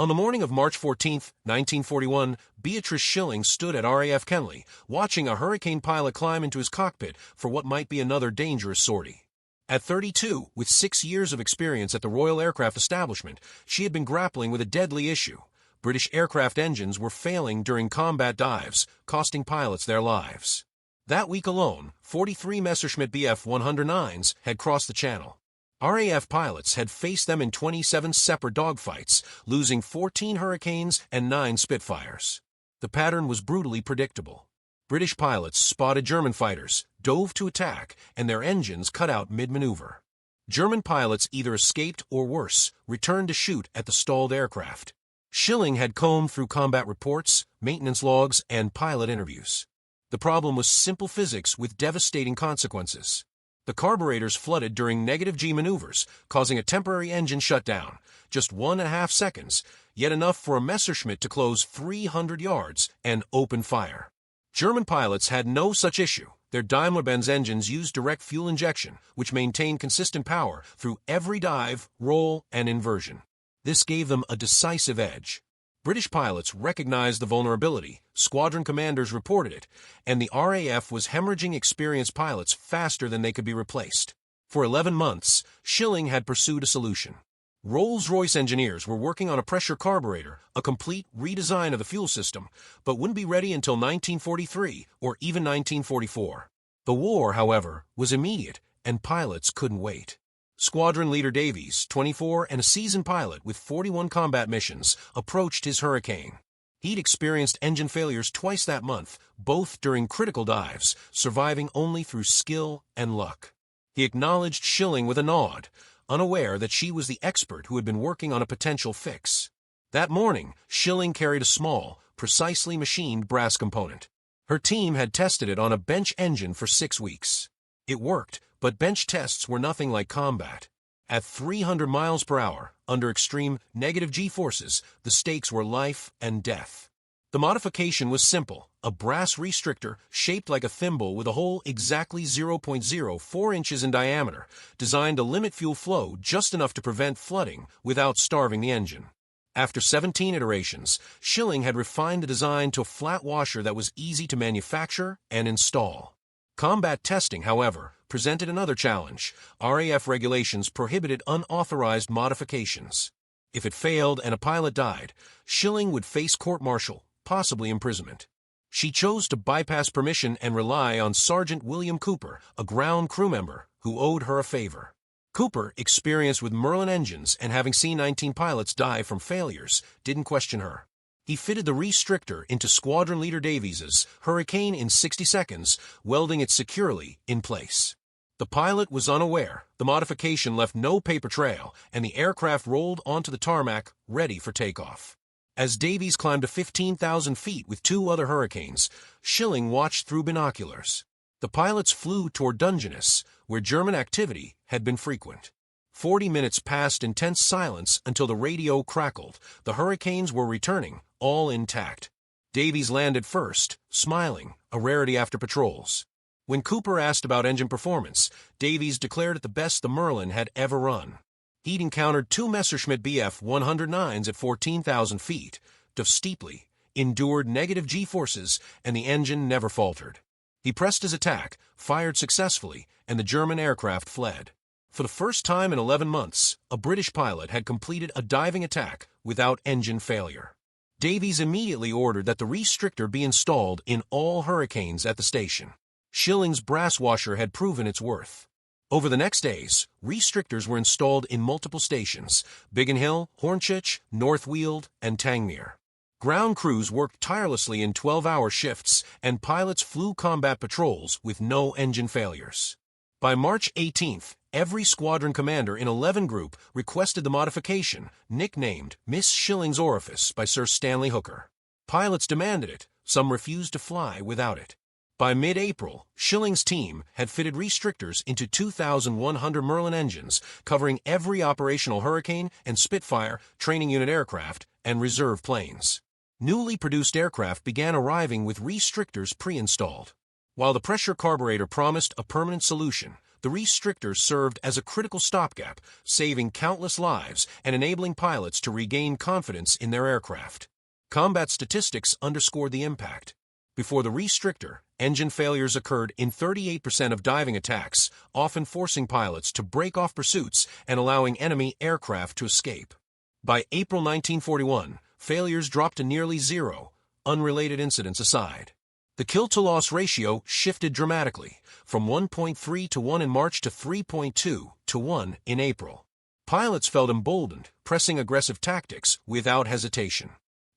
On the morning of March 14, 1941, Beatrice Schilling stood at RAF Kenley, watching a Hurricane pilot climb into his cockpit for what might be another dangerous sortie. At 32, with 6 years of experience at the Royal Aircraft Establishment, she had been grappling with a deadly issue. British aircraft engines were failing during combat dives, costing pilots their lives. That week alone, 43 Messerschmitt Bf-109s had crossed the Channel. RAF pilots had faced them in 27 separate dogfights, losing 14 Hurricanes and 9 Spitfires. The pattern was brutally predictable. British pilots spotted German fighters, dove to attack, and their engines cut out mid-maneuver. German pilots either escaped or worse, returned to shoot at the stalled aircraft. Schilling had combed through combat reports, maintenance logs, and pilot interviews. The problem was simple physics with devastating consequences. The carburetors flooded during negative G maneuvers, causing a temporary engine shutdown, just 1.5 seconds, yet enough for a Messerschmitt to close 300 yards and open fire. German pilots had no such issue. Their Daimler-Benz engines used direct fuel injection, which maintained consistent power through every dive, roll, and inversion. This gave them a decisive edge. British pilots recognized the vulnerability, squadron commanders reported it, and the RAF was hemorrhaging experienced pilots faster than they could be replaced. For 11 months, Schilling had pursued a solution. Rolls-Royce engineers were working on a pressure carburetor, a complete redesign of the fuel system, but wouldn't be ready until 1943 or even 1944. The war, however, was immediate, and pilots couldn't wait. Squadron Leader Davies, 24 and a seasoned pilot with 41 combat missions, approached his Hurricane. He'd experienced engine failures twice that month, both during critical dives, surviving only through skill and luck. He acknowledged Schilling with a nod, unaware that she was the expert who had been working on a potential fix. That morning, Schilling carried a small, precisely machined brass component. Her team had tested it on a bench engine for 6 weeks. It worked, but bench tests were nothing like combat. At 300 miles per hour, under extreme negative G forces, the stakes were life and death. The modification was simple, a brass restrictor shaped like a thimble with a hole exactly 0.04 inches in diameter, designed to limit fuel flow just enough to prevent flooding without starving the engine. After 17 iterations, Schilling had refined the design to a flat washer that was easy to manufacture and install. Combat testing, however, presented another challenge. RAF regulations prohibited unauthorized modifications. If it failed and a pilot died, Schilling would face court-martial, possibly imprisonment. She chose to bypass permission and rely on Sergeant William Cooper, a ground crew member, who owed her a favor. Cooper, experienced with Merlin engines and having seen 19 pilots die from failures, didn't question her. He fitted the restrictor into Squadron Leader Davies's Hurricane in 60 seconds, welding it securely in place. The pilot was unaware. The modification left no paper trail, and the aircraft rolled onto the tarmac, ready for takeoff. As Davies climbed to 15,000 feet with 2 other Hurricanes, Schilling watched through binoculars. The pilots flew toward Dungeness, where German activity had been frequent. 40 minutes passed in tense silence until the radio crackled. The Hurricanes were returning, all intact. Davies landed first, smiling, a rarity after patrols. When Cooper asked about engine performance, Davies declared it the best the Merlin had ever run. He'd encountered 2 Messerschmitt Bf-109s at 14,000 feet, dove steeply, endured negative G forces, and the engine never faltered. He pressed his attack, fired successfully, and the German aircraft fled. For the first time in 11 months, a British pilot had completed a diving attack without engine failure. Davies immediately ordered that the restrictor be installed in all Hurricanes at the station. Schilling's brass washer had proven its worth. Over the next days, restrictors were installed in multiple stations: Biggin Hill, Hornchurch, North Weald, and Tangmere. Ground crews worked tirelessly in 12-hour shifts, and pilots flew combat patrols with no engine failures. By March 18th, every squadron commander in 11 Group requested the modification, nicknamed Miss Schilling's Orifice by Sir Stanley Hooker. Pilots demanded it, some refused to fly without it. By mid-April, Schilling's team had fitted restrictors into 2,100 Merlin engines, covering every operational Hurricane and Spitfire training unit aircraft and reserve planes. Newly produced aircraft began arriving with restrictors pre-installed. While the pressure carburetor promised a permanent solution, the restrictor served as a critical stopgap, saving countless lives and enabling pilots to regain confidence in their aircraft. Combat statistics underscored the impact. Before the restrictor, engine failures occurred in 38% of diving attacks, often forcing pilots to break off pursuits and allowing enemy aircraft to escape. By April 1941, failures dropped to nearly zero, unrelated incidents aside. The kill-to-loss ratio shifted dramatically, from 1.3 to 1 in March to 3.2 to 1 in April. Pilots felt emboldened, pressing aggressive tactics without hesitation.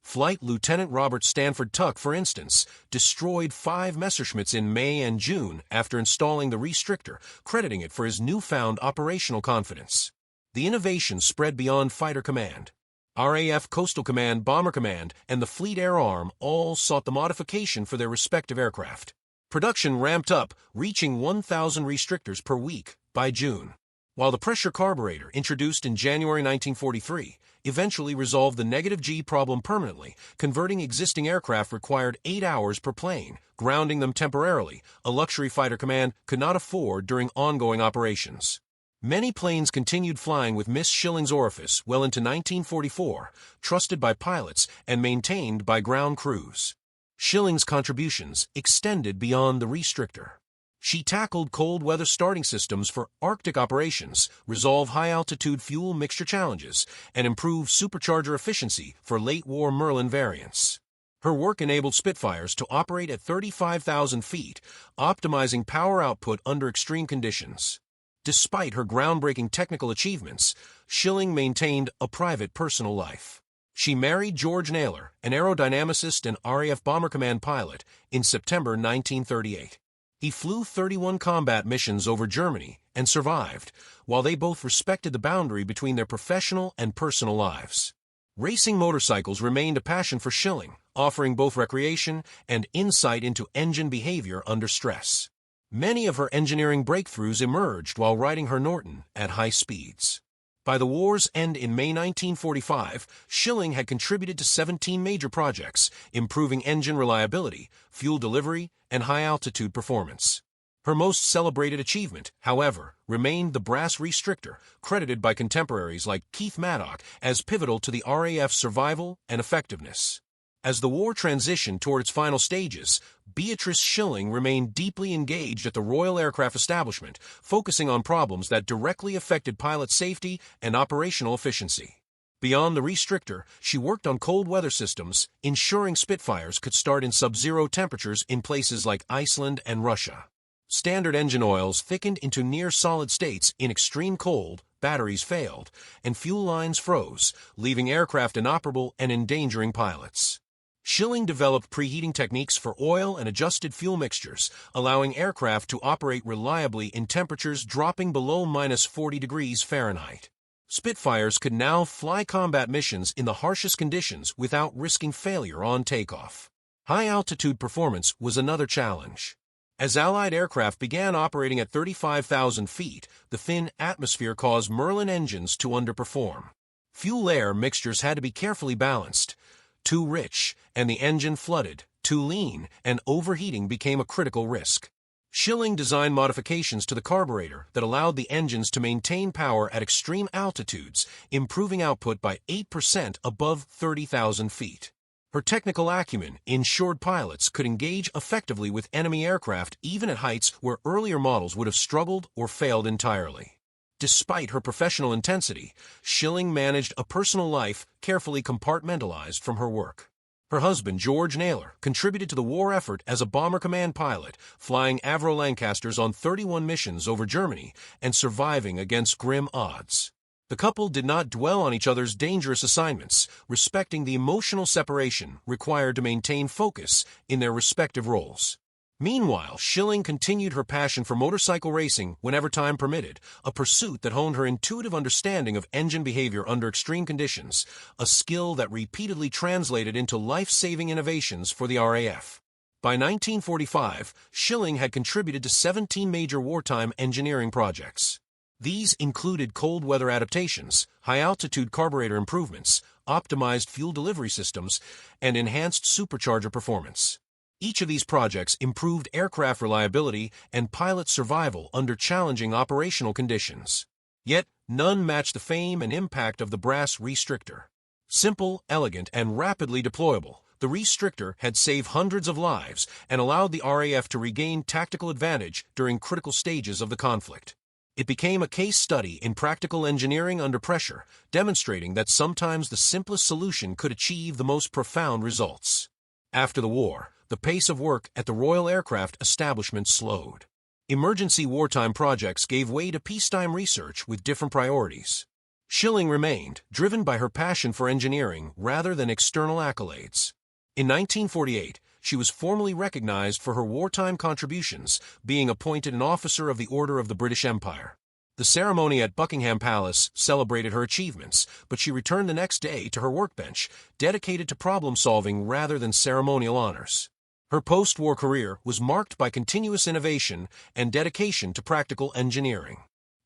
Flight Lieutenant Robert Stanford Tuck, for instance, destroyed 5 Messerschmitts in May and June after installing the restrictor, crediting it for his newfound operational confidence. The innovation spread beyond Fighter Command. RAF Coastal Command, Bomber Command, and the Fleet Air Arm all sought the modification for their respective aircraft. Production ramped up, reaching 1,000 restrictors per week by June. While the pressure carburetor, introduced in January 1943, eventually resolved the negative G problem permanently, converting existing aircraft required 8 hours per plane, grounding them temporarily, a luxury Fighter Command could not afford during ongoing operations. Many planes continued flying with Miss Schilling's orifice well into 1944, trusted by pilots and maintained by ground crews. Schilling's contributions extended beyond the restrictor. She tackled cold weather starting systems for Arctic operations, resolved high-altitude fuel mixture challenges, and improved supercharger efficiency for late-war Merlin variants. Her work enabled Spitfires to operate at 35,000 feet, optimizing power output under extreme conditions. Despite her groundbreaking technical achievements, Schilling maintained a private personal life. She married George Naylor, an aerodynamicist and RAF Bomber Command pilot, in September 1938. He flew 31 combat missions over Germany and survived, while they both respected the boundary between their professional and personal lives. Racing motorcycles remained a passion for Schilling, offering both recreation and insight into engine behavior under stress. Many of her engineering breakthroughs emerged while riding her Norton at high speeds. By the war's end in May 1945, Schilling had contributed to 17 major projects, improving engine reliability, fuel delivery, and high-altitude performance. Her most celebrated achievement, however, remained the brass restrictor, credited by contemporaries like Keith Maddock as pivotal to the RAF's survival and effectiveness. As the war transitioned toward its final stages, Beatrice Schilling remained deeply engaged at the Royal Aircraft Establishment, focusing on problems that directly affected pilot safety and operational efficiency. Beyond the restrictor, she worked on cold weather systems, ensuring Spitfires could start in sub-zero temperatures in places like Iceland and Russia. Standard engine oils thickened into near-solid states in extreme cold, batteries failed, and fuel lines froze, leaving aircraft inoperable and endangering pilots. Schilling developed preheating techniques for oil and adjusted fuel mixtures, allowing aircraft to operate reliably in temperatures dropping below -40 degrees Fahrenheit. Spitfires could now fly combat missions in the harshest conditions without risking failure on takeoff. High-altitude performance was another challenge. As Allied aircraft began operating at 35,000 feet, the thin atmosphere caused Merlin engines to underperform. Fuel-air mixtures had to be carefully balanced. Too rich, and the engine flooded. Too lean, and overheating became a critical risk. Schilling designed modifications to the carburetor that allowed the engines to maintain power at extreme altitudes, improving output by 8% above 30,000 feet. Her technical acumen ensured pilots could engage effectively with enemy aircraft even at heights where earlier models would have struggled or failed entirely. Despite her professional intensity, Schilling managed a personal life carefully compartmentalized from her work. Her husband, George Naylor, contributed to the war effort as a Bomber Command pilot, flying Avro Lancasters on 31 missions over Germany and surviving against grim odds. The couple did not dwell on each other's dangerous assignments, respecting the emotional separation required to maintain focus in their respective roles. Meanwhile, Schilling continued her passion for motorcycle racing whenever time permitted, a pursuit that honed her intuitive understanding of engine behavior under extreme conditions, a skill that repeatedly translated into life-saving innovations for the RAF. By 1945, Schilling had contributed to 17 major wartime engineering projects. These included cold weather adaptations, high-altitude carburetor improvements, optimized fuel delivery systems, and enhanced supercharger performance. Each of these projects improved aircraft reliability and pilot survival under challenging operational conditions. Yet, none matched the fame and impact of the brass restrictor. Simple, elegant, and rapidly deployable, the restrictor had saved hundreds of lives and allowed the RAF to regain tactical advantage during critical stages of the conflict. It became a case study in practical engineering under pressure, demonstrating that sometimes the simplest solution could achieve the most profound results. After the war, the pace of work at the Royal Aircraft Establishment slowed. Emergency wartime projects gave way to peacetime research with different priorities. Schilling remained, driven by her passion for engineering rather than external accolades. In 1948, she was formally recognized for her wartime contributions, being appointed an Officer of the Order of the British Empire. The ceremony at Buckingham Palace celebrated her achievements, but she returned the next day to her workbench, dedicated to problem-solving rather than ceremonial honors. Her post-war career was marked by continuous innovation and dedication to practical engineering.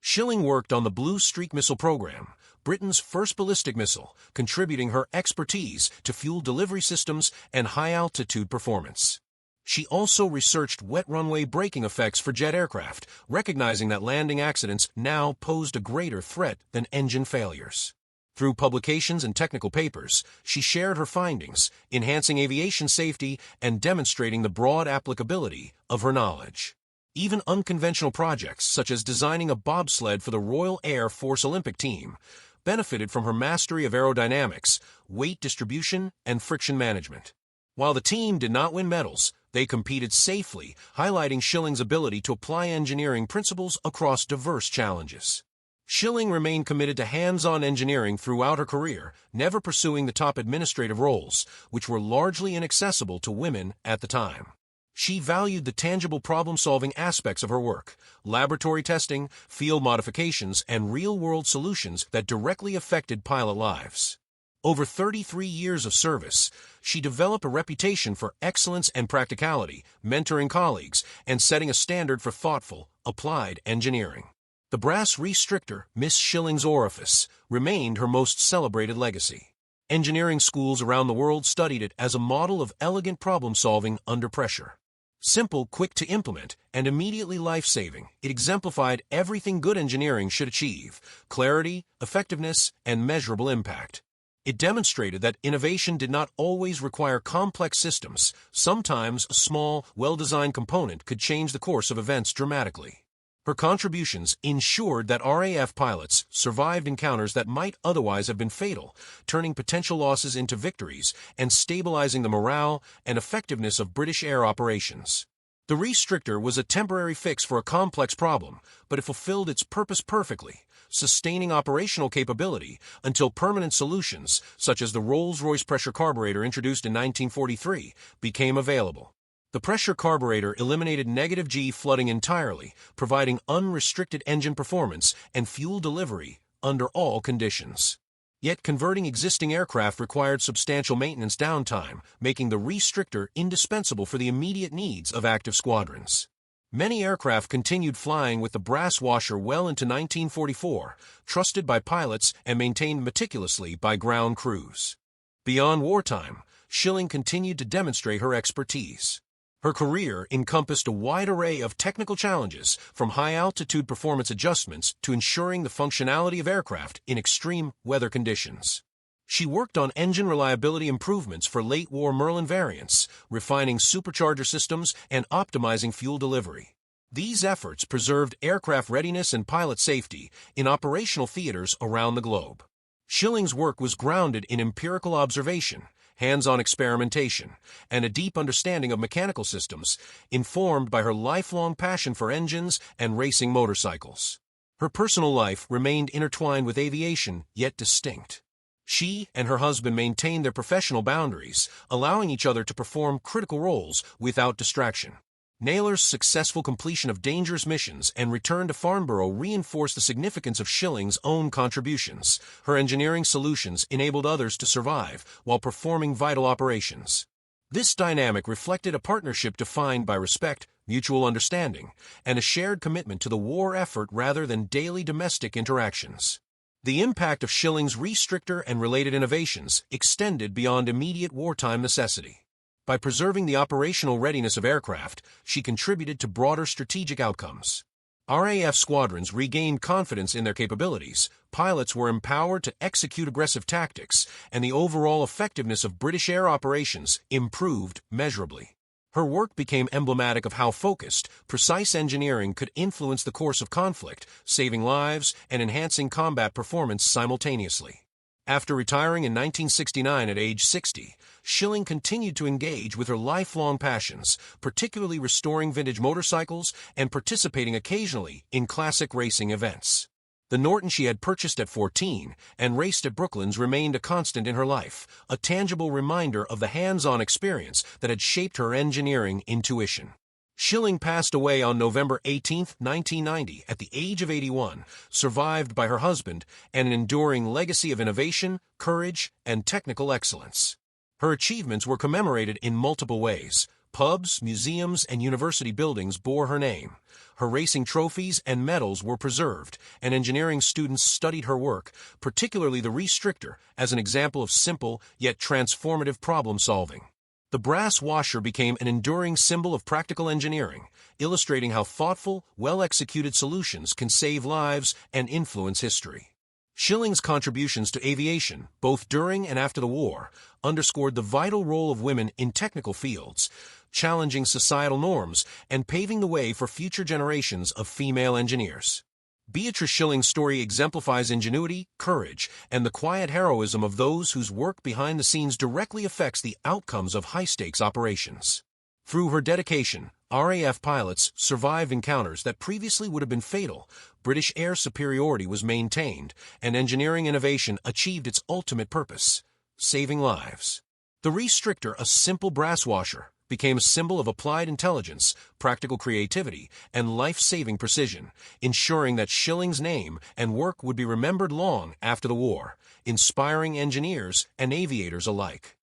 Schilling worked on the Blue Streak missile program, Britain's first ballistic missile, contributing her expertise to fuel delivery systems and high-altitude performance. She also researched wet runway braking effects for jet aircraft, recognizing that landing accidents now posed a greater threat than engine failures. Through publications and technical papers, she shared her findings, enhancing aviation safety and demonstrating the broad applicability of her knowledge. Even unconventional projects, such as designing a bobsled for the Royal Air Force Olympic team, benefited from her mastery of aerodynamics, weight distribution, and friction management. While the team did not win medals, they competed safely, highlighting Schilling's ability to apply engineering principles across diverse challenges. Schilling remained committed to hands-on engineering throughout her career, never pursuing the top administrative roles, which were largely inaccessible to women at the time. She valued the tangible problem-solving aspects of her work, laboratory testing, field modifications, and real-world solutions that directly affected pilot lives. Over 33 years of service, she developed a reputation for excellence and practicality, mentoring colleagues, and setting a standard for thoughtful, applied engineering. The brass restrictor, Miss Schilling's orifice, remained her most celebrated legacy. Engineering schools around the world studied it as a model of elegant problem-solving under pressure. Simple, quick to implement, and immediately life-saving, it exemplified everything good engineering should achieve: clarity, effectiveness, and measurable impact. It demonstrated that innovation did not always require complex systems. Sometimes a small, well-designed component could change the course of events dramatically. Her contributions ensured that RAF pilots survived encounters that might otherwise have been fatal, turning potential losses into victories and stabilizing the morale and effectiveness of British air operations. The restrictor was a temporary fix for a complex problem, but it fulfilled its purpose perfectly, sustaining operational capability until permanent solutions, such as the Rolls-Royce pressure carburetor introduced in 1943, became available. The pressure carburetor eliminated negative G flooding entirely, providing unrestricted engine performance and fuel delivery under all conditions. Yet converting existing aircraft required substantial maintenance downtime, making the restrictor indispensable for the immediate needs of active squadrons. Many aircraft continued flying with the brass washer well into 1944, trusted by pilots and maintained meticulously by ground crews. Beyond wartime, Schilling continued to demonstrate her expertise. Her career encompassed a wide array of technical challenges, from high-altitude performance adjustments to ensuring the functionality of aircraft in extreme weather conditions. She worked on engine reliability improvements for late-war Merlin variants, refining supercharger systems and optimizing fuel delivery. These efforts preserved aircraft readiness and pilot safety in operational theaters around the globe. Schilling's work was grounded in empirical observation, hands-on experimentation, and a deep understanding of mechanical systems, informed by her lifelong passion for engines and racing motorcycles. Her personal life remained intertwined with aviation, yet distinct. She and her husband maintained their professional boundaries, allowing each other to perform critical roles without distraction. Naylor's successful completion of dangerous missions and return to Farnborough reinforced the significance of Schilling's own contributions. Her engineering solutions enabled others to survive while performing vital operations. This dynamic reflected a partnership defined by respect, mutual understanding, and a shared commitment to the war effort rather than daily domestic interactions. The impact of Schilling's restrictor and related innovations extended beyond immediate wartime necessity. By preserving the operational readiness of aircraft, she contributed to broader strategic outcomes. RAF squadrons regained confidence in their capabilities, pilots were empowered to execute aggressive tactics, and the overall effectiveness of British air operations improved measurably. Her work became emblematic of how focused, precise engineering could influence the course of conflict, saving lives and enhancing combat performance simultaneously. After retiring in 1969 at age 60, Schilling continued to engage with her lifelong passions, particularly restoring vintage motorcycles and participating occasionally in classic racing events. The Norton she had purchased at 14 and raced at Brooklands remained a constant in her life, a tangible reminder of the hands-on experience that had shaped her engineering intuition. Schilling passed away on November 18, 1990, at the age of 81, survived by her husband and an enduring legacy of innovation, courage, and technical excellence. Her achievements were commemorated in multiple ways. Pubs, museums, and university buildings bore her name. Her racing trophies and medals were preserved, and engineering students studied her work, particularly the restrictor, as an example of simple yet transformative problem-solving. The brass washer became an enduring symbol of practical engineering, illustrating how thoughtful, well-executed solutions can save lives and influence history. Schilling's contributions to aviation, both during and after the war, underscored the vital role of women in technical fields, challenging societal norms and paving the way for future generations of female engineers. Beatrice Schilling's story exemplifies ingenuity, courage, and the quiet heroism of those whose work behind the scenes directly affects the outcomes of high-stakes operations. Through her dedication, RAF pilots survived encounters that previously would have been fatal, British air superiority was maintained, and engineering innovation achieved its ultimate purpose: saving lives. The restrictor, a simple brass washer, became a symbol of applied intelligence, practical creativity, and life-saving precision, ensuring that Schilling's name and work would be remembered long after the war, inspiring engineers and aviators alike.